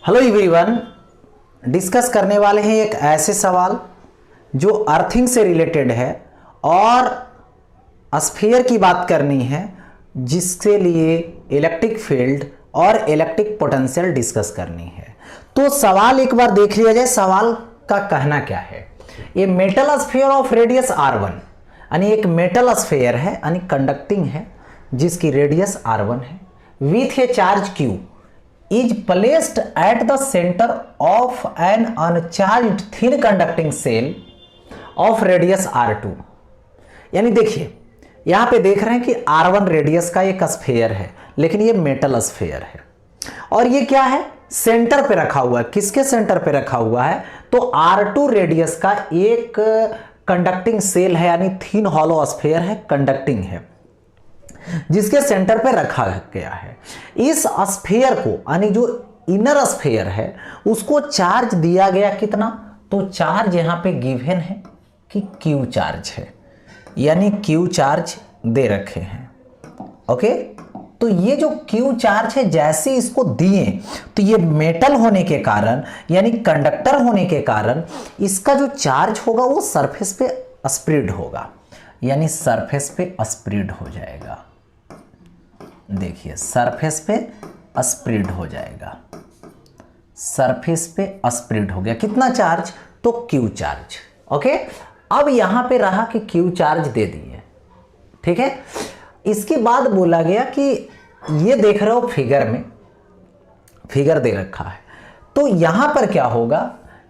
Hello everyone, discuss करने वाले हैं एक ऐसे सवाल जो अर्थिंग से रिलेटेड है और स्फीयर की बात करनी है जिसके लिए इलेक्ट्रिक फील्ड और इलेक्ट्रिक पोटेंशियल डिस्कस करनी है। तो सवाल एक बार देख लिया जाए, सवाल का कहना क्या है। ये metal sphere of radius r1 यानी एक मेटल स्फीयर है यानी कंडक्टिंग है जिसकी रेडियस r1 है with A charge q is placed at the center of an uncharged thin conducting cell of radius r2। यानी देखिए यहां पे देख रहे हैं कि r1 रेडियस का एक स्फीयर है, लेकिन ये मेटल स्फीयर है और ये क्या है, सेंटर पे रखा हुआ है। किसके सेंटर पे रखा हुआ है? तो r2 रेडियस का एक कंडक्टिंग सेल है यानी थिन हॉलो स्फीयर है, कंडक्टिंग है, जिसके सेंटर पे रखा गया है। इस स्फीयर को यानी जो इनर स्फीयर है उसको चार्ज दिया गया कितना? तो चार्ज यहां पे गिवन है कि क्यू चार्ज है, यानी क्यू चार्ज दे रखे हैं। ओके, तो ये जो क्यू चार्ज है जैसे इसको दिए तो ये मेटल होने के कारण यानी कंडक्टर होने के कारण इसका जो चार्ज होगा वो सरफेस पे स्प्रेड होगा, यानी सरफेस पे स्प्रेड हो जाएगा। देखिए सरफेस पे स्प्रेड हो जाएगा, सरफेस पे स्प्रेड हो गया। कितना चार्ज? तो क्यू चार्ज। ओके, अब यहां पे रहा कि क्यू चार्ज दे दिए, ठीक है। इसके बाद बोला गया कि ये देख रहे हो फिगर में, फिगर दे रखा है, तो यहां पर क्या होगा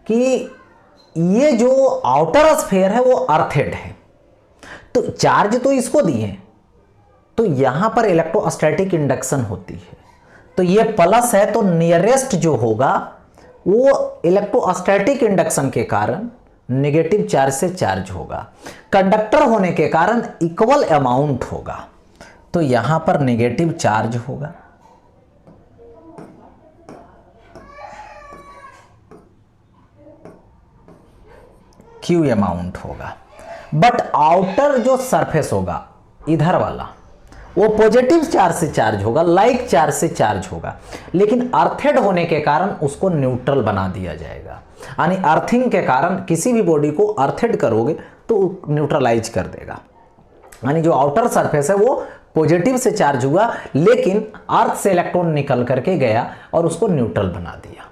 कि ये जो आउटर स्फीयर है वो अर्थेड है, तो चार्ज तो इसको दिए, तो यहां पर इलेक्ट्रोस्टैटिक इंडक्शन होती है, तो ये प्लस है तो नियरेस्ट जो होगा वो इलेक्ट्रोस्टैटिक इंडक्शन के कारण नेगेटिव चार्ज से चार्ज होगा, कंडक्टर होने के कारण इक्वल अमाउंट होगा, तो यहां पर नेगेटिव चार्ज होगा। क्यू अमाउंट होगा, बट आउटर जो सरफेस होगा इधर वाला वो पॉजिटिव चार्ज से चार्ज होगा, लाइक चार्ज से चार्ज होगा, लेकिन अर्थेड होने के कारण उसको न्यूट्रल बना दिया जाएगा। यानी अर्थिंग के कारण किसी भी बॉडी को अर्थेड करोगे तो न्यूट्रलाइज कर देगा, यानी जो आउटर सरफेस है वो पॉजिटिव से चार्ज हुआ लेकिन अर्थ से इलेक्ट्रॉन निकल करके गया और उसको न्यूट्रल बना दिया।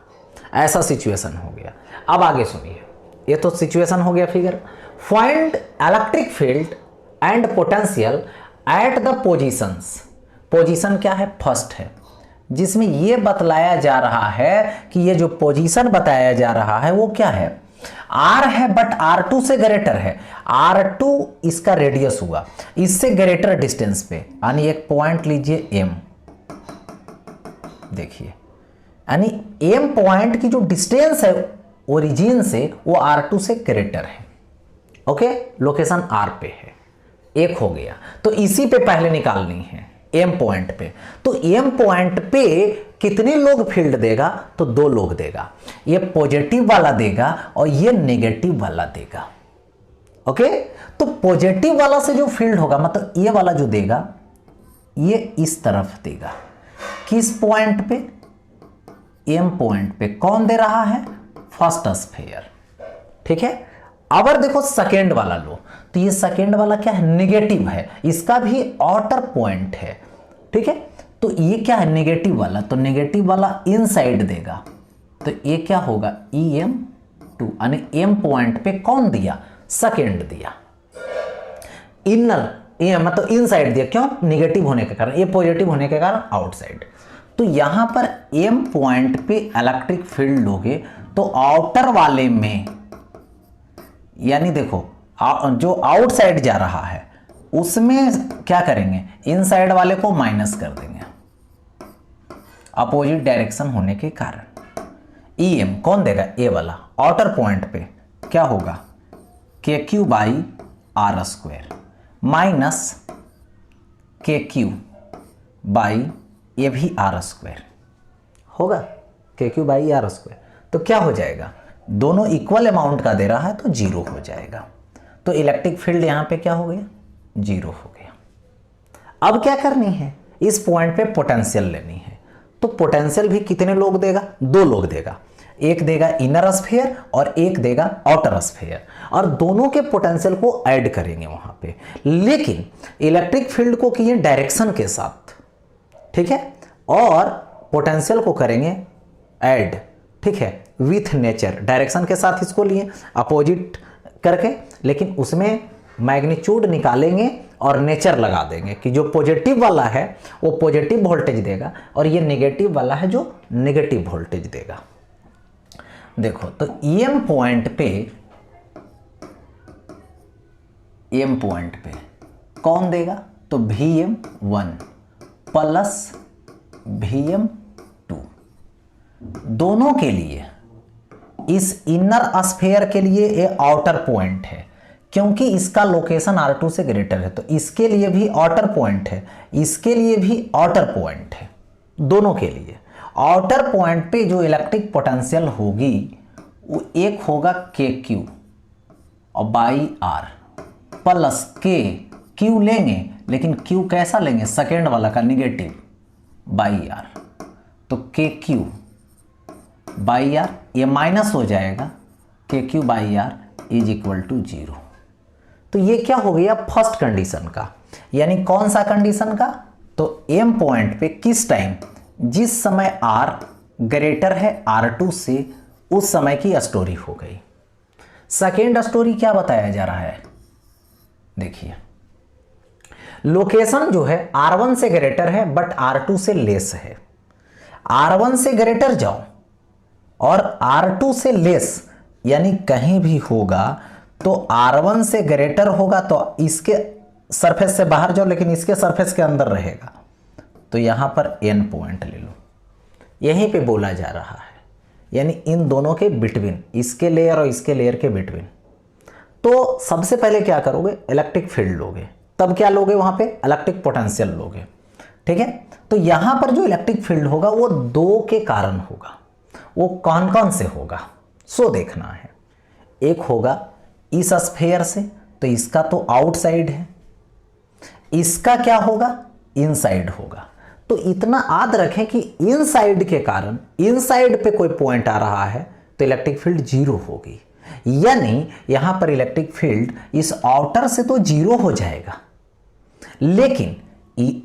ऐसा सिचुएशन हो गया। अब आगे सुनिए, ये तो सिचुएशन हो गया figure. Find electric field and potential at the positions. Position क्या है? फर्स्ट है, जिसमें यह बतलाया जा रहा है कि ये जो पोजीशन बताया जा रहा है वो क्या है? R है बट R2 से ग्रेटर है। R2 इसका रेडियस हुआ, इससे ग्रेटर डिस्टेंस पे, यानी एक पॉइंट लीजिए M। देखिए यानी M पॉइंट की जो डिस्टेंस है ओरिजिन से वो R2 से ग्रेटर है। ओके, लोकेशन R पे है, एक हो गया। तो इसी पे पहले निकालनी है M पॉइंट पे। तो M पॉइंट पे कितने लोग फील्ड देगा? तो 2 लोग देगा, ये पॉजिटिव वाला देगा और ये नेगेटिव वाला देगा। ओके, तो पॉजिटिव वाला से जो फील्ड होगा मतलब ये वाला जो देगा ये इस तरफ देगा। किस पॉइंट पे? M पॉइंट पे। कौन दे रहा है? फर्स्ट स्फीयर, ठीक है। अगर देखो सेकेंड वाला लो तो ये सेकेंड वाला क्या है? नेगेटिव है, इसका भी आउटर पॉइंट है, ठीक है। तो ये क्या है? नेगेटिव वाला, तो नेगेटिव वाला इनसाइड देगा, तो ये क्या होगा? EM2, यानी M पॉइंट पे कौन दिया? सेकेंड दिया। इनर मतलब इनसाइड दिया, क्यों? नेगेटिव होने के कारण, ये पॉजिटिव होने के कारण आउटसाइड। तो यहां पर M पॉइंट पे इलेक्ट्रिक फील्ड लोगे तो आउटर वाले में, यानी देखो जो आउटसाइड जा रहा है उसमें क्या करेंगे? इनसाइड वाले को माइनस कर देंगे अपोजिट डायरेक्शन होने के कारण। EM कौन देगा? ए वाला। आउटर पॉइंट पे क्या होगा? KQ by R square minus KQ by ये भी R स्क्वायर होगा, KQ बाई R स्क्वायर। तो क्या हो जाएगा? दोनों इक्वल अमाउंट का दे रहा है तो 0 हो जाएगा। तो इलेक्ट्रिक फील्ड यहां पे क्या हो गया? 0 हो गया। अब क्या करनी है? इस पॉइंट पे पोटेंशियल लेनी है, तो पोटेंशियल भी कितने लोग देगा? 2 लोग देगा। एक देगा इनर स्फीयर और एक देगा आउटर स्फीयर, और दोनों के पोटेंशियल को ऐड करेंगे वहां पे। लेकिन इलेक्ट्रिक फील्ड को किए डायरेक्शन के साथ, ठीक है, और पोटेंशियल को करेंगे ऐड, ठीक है, विथ नेचर। डायरेक्शन के साथ इसको लिए अपोजिट करके, लेकिन उसमें मैग्नीट्यूड निकालेंगे और नेचर लगा देंगे कि जो पॉजिटिव वाला है वो पॉजिटिव वोल्टेज देगा और ये नेगेटिव वाला है जो नेगेटिव वोल्टेज देगा। देखो तो एम पॉइंट पे कौन देगा? तो Vm1 प्लस Vm2। दोनों के लिए, इस इनर स्फीयर के लिए ये आउटर पॉइंट है क्योंकि इसका लोकेशन R2 से ग्रेटर है, तो इसके लिए भी आउटर पॉइंट है, इसके लिए भी आउटर पॉइंट है। दोनों के लिए आउटर पॉइंट पे जो इलेक्ट्रिक पोटेंशियल होगी वो एक होगा KQ और बाई R प्लस Q लेंगे, लेकिन Q कैसा लेंगे? सेकेंड वाला का, निगेटिव, बाई R। तो KQ बाई R ये माइनस हो जाएगा, KQ by R is equal to 0। तो ये क्या हो गया? फर्स्ट कंडीशन का। यानी कौन सा कंडीशन का? तो एम पॉइंट पे किस टाइम, जिस समय R ग्रेटर है R2 से, उस समय की स्टोरी हो गई। सेकेंड स्टोरी क्या बताया जा रहा है? देखिए, लोकेशन जो है R1 से ग्रेटर है बट R2 से लेस है। R1 से ग्रेटर जाओ और R2 से लेस, यानी कहीं भी होगा तो R1 से ग्रेटर होगा तो इसके सरफेस से बाहर जाओ, लेकिन इसके सरफेस के अंदर रहेगा। तो यहां पर एन पॉइंट ले लो, यहीं पे बोला जा रहा है, यानी इन दोनों के बिटवीन, इसके लेयर और इसके लेयर के बिटवीन। तो सबसे पहले क्या करोगे? इलेक्ट्रिक फील्ड लोगे, तब क्या लोगे? वहां पे इलेक्ट्रिक पोटेंशियल लोगे, ठीक है। तो यहां पर जो इलेक्ट्रिक फील्ड होगा वो 2 के कारण होगा। वो कौन कौन से होगा सो देखना है। एक होगा इस स्फीयर से, तो इसका तो आउटसाइड है, इसका क्या होगा? इनसाइड होगा। तो इतना याद रखें कि इनसाइड के कारण, इनसाइड पे कोई पॉइंट आ रहा है तो इलेक्ट्रिक फील्ड 0 होगी। यानी यहां पर इलेक्ट्रिक फील्ड इस आउटर से तो 0 हो जाएगा, लेकिन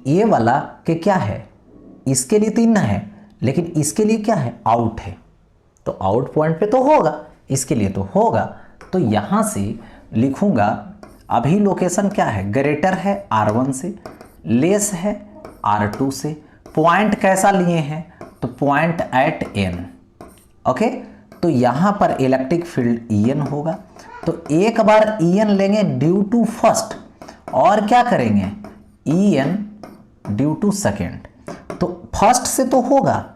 ये वाला के क्या है? इसके लिए 3 है, लेकिन इसके लिए क्या है? आउट है, तो आउट पॉइंट पे तो होगा, इसके लिए तो होगा। तो यहां से लिखूंगा, अभी लोकेशन क्या है? ग्रेटर है R1 से, लेस है R2 से। पॉइंट कैसा लिए हैं? तो पॉइंट एट N, ओके। तो यहां पर इलेक्ट्रिक फील्ड En होगा। तो एक बार En लेंगे ड्यू टू फर्स्ट, और क्या करेंगे? En due to second. तो फर्स्ट से तो होगा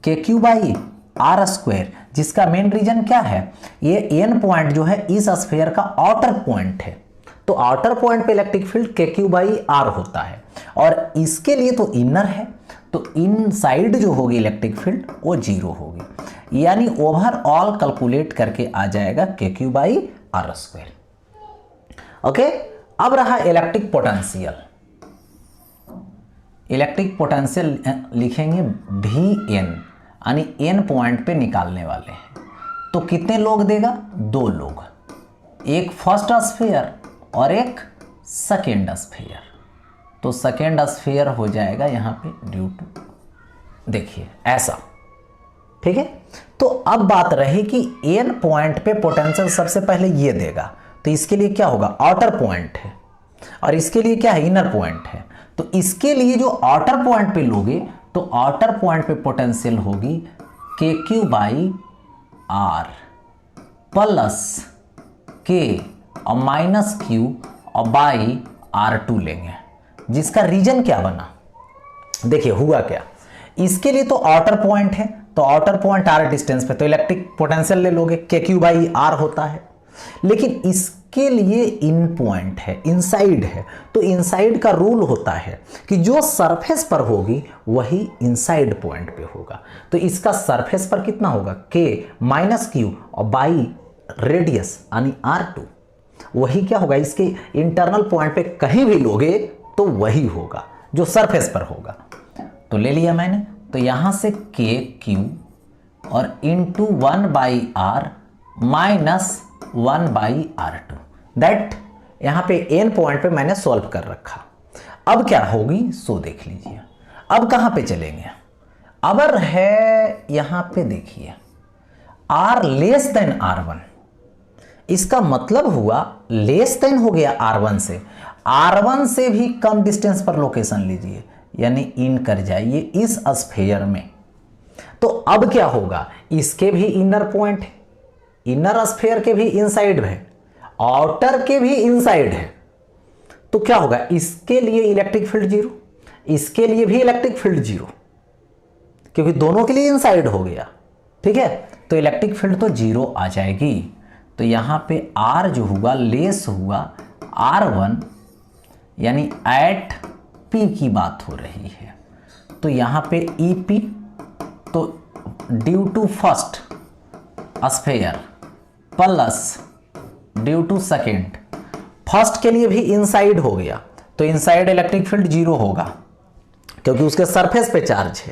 KQ बाई R स्क्वायर, जिसका मेन रीजन क्या है? ये एन पॉइंट जो है इस स्फीयर का आउटर पॉइंट है, तो आउटर पॉइंट पे electric field KQ by R होता है, और इसके लिए तो इनर है, तो इनसाइड जो होगी इलेक्ट्रिक फील्ड वो 0 होगी। यानी ओवरऑल कैलकुलेट करके आ जाएगा KQ by R square, okay. अब रहा इलेक्ट्रिक पोटेंशियल। इलेक्ट्रिक पोटेंशियल लिखेंगे Vn, यानी एन पॉइंट पे निकालने वाले हैं। तो कितने लोग देगा? 2 लोग, एक फर्स्ट स्फीयर और एक सेकेंड स्फीयर। तो सेकेंड स्फीयर हो जाएगा यहां पे ड्यू टू, देखिए ऐसा, ठीक है। तो अब बात रही कि एन पॉइंट पे पोटेंशियल सबसे पहले ये देगा, तो इसके लिए क्या होगा? आउटर पॉइंट है, और इसके लिए क्या है? इनर पॉइंट है। तो इसके लिए जो आउटर पॉइंट पे लोगे, तो आउटर पॉइंट पे पोटेंशियल होगी KQ by R plus K और माइनस Q और बाई R2 लेंगे, जिसका रीजन क्या बना? देखिए हुआ क्या, इसके लिए तो आउटर पॉइंट है, तो आउटर पॉइंट R डिस्टेंस पे तो इलेक्ट्रिक पोटेंशियल ले लोगे, KQ बाई R होता है। लेकिन इसके लिए इन पॉइंट है, इनसाइड है, तो इनसाइड का रूल होता है कि जो सरफेस पर होगी वही इनसाइड पॉइंट पे होगा। तो इसका सरफेस पर कितना होगा? K माइनस Q और बाई रेडियस यानी R2, वही क्या होगा? इसके इंटरनल पॉइंट पे कहीं भी लोगे तो वही होगा जो सरफेस पर होगा। तो ले लिया मैंने, तो यहां से के क्यू और into 1/r minus 1/r2 that यहां पे एन पॉइंट पे मैंने सॉल्व कर रखा। अब क्या होगी सो देख लीजिए। अब कहां पे चलेंगे, अबर है यहां पे देखिए r लेस देन r1, इसका मतलब हुआ लेस देन हो गया r1 से, r1 से भी कम डिस्टेंस पर लोकेशन लीजिए, यानी इन कर जाइए इस स्फीयर में। तो अब क्या होगा, इसके भी इनर पॉइंट है, इनर स्फीयर के भी इनसाइड है, आउटर के भी इनसाइड है। तो क्या होगा, इसके लिए इलेक्ट्रिक फील्ड जीरो, इसके लिए भी इलेक्ट्रिक फील्ड जीरो, क्योंकि दोनों के लिए इनसाइड हो गया। ठीक है, तो इलेक्ट्रिक फील्ड तो जीरो आ जाएगी। तो यहां पे R जो हुआ लेस हुआ R1, यानी एट P की बात हो रही है। तो यहां पे EP, तो due to first sphere plus due to second, first के लिए भी इनसाइड हो गया, तो इनसाइड इलेक्ट्रिक फील्ड जीरो होगा क्योंकि उसके सरफेस पे चार्ज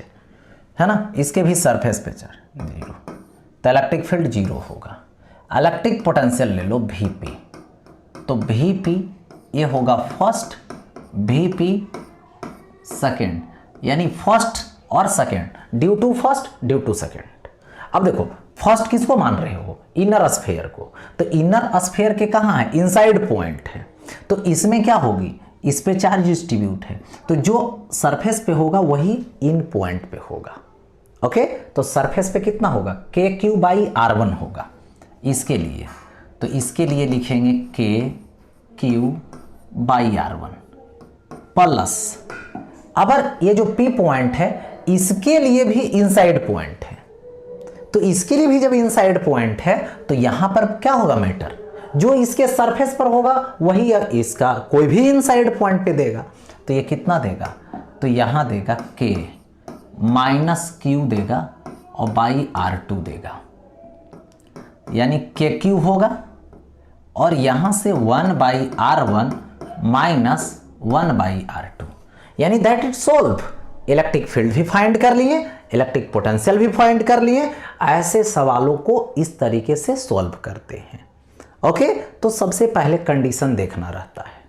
है ना, इसके भी सरफेस पे चार्ज जीरो, तो इलेक्ट्रिक फील्ड जीरो होगा। इलेक्ट्रिक पोटेंशियल ले लो Vp, तो Vp ये होगा फर्स्ट, Vp सेकेंड, यानी फर्स्ट और second, due to first due to second. अब देखो फर्स्ट किसको मान रहे हो, इनर स्फीयर को, तो इनर स्फीयर के कहाँ है, इनसाइड पॉइंट है, तो इसमें क्या होगी, इस पे चार्ज डिस्ट्रीब्यूट है, तो जो सरफेस पे होगा वही इन पॉइंट पे होगा। ओके, तो सरफेस पे कितना होगा, KQ/R1 होगा इसके लिए, तो इसके लिए लिखेंगे KQ/R1 प्लस, अगर ये जो P पॉइंट है इसके लिए भी इनसाइड पॉइंट है, तो इसके लिए भी जब इनसाइड पॉइंट है तो यहां पर क्या होगा मैटर, जो इसके सरफेस पर होगा वही इसका कोई भी इनसाइड पॉइंट पे देगा, तो ये कितना देगा, तो यहां देगा K माइनस Q देगा और R2 देगा, यानी KQ होगा और यहां से 1/R1 माइनस 1/R2, यानी that it solve. Electric field भी फाइंड कर लिए, इलेक्ट्रिक पोटेंशियल भी फाइंड कर लिए। ऐसे सवालों को इस तरीके से सॉल्व करते हैं। ओके, तो सबसे पहले कंडीशन देखना रहता है।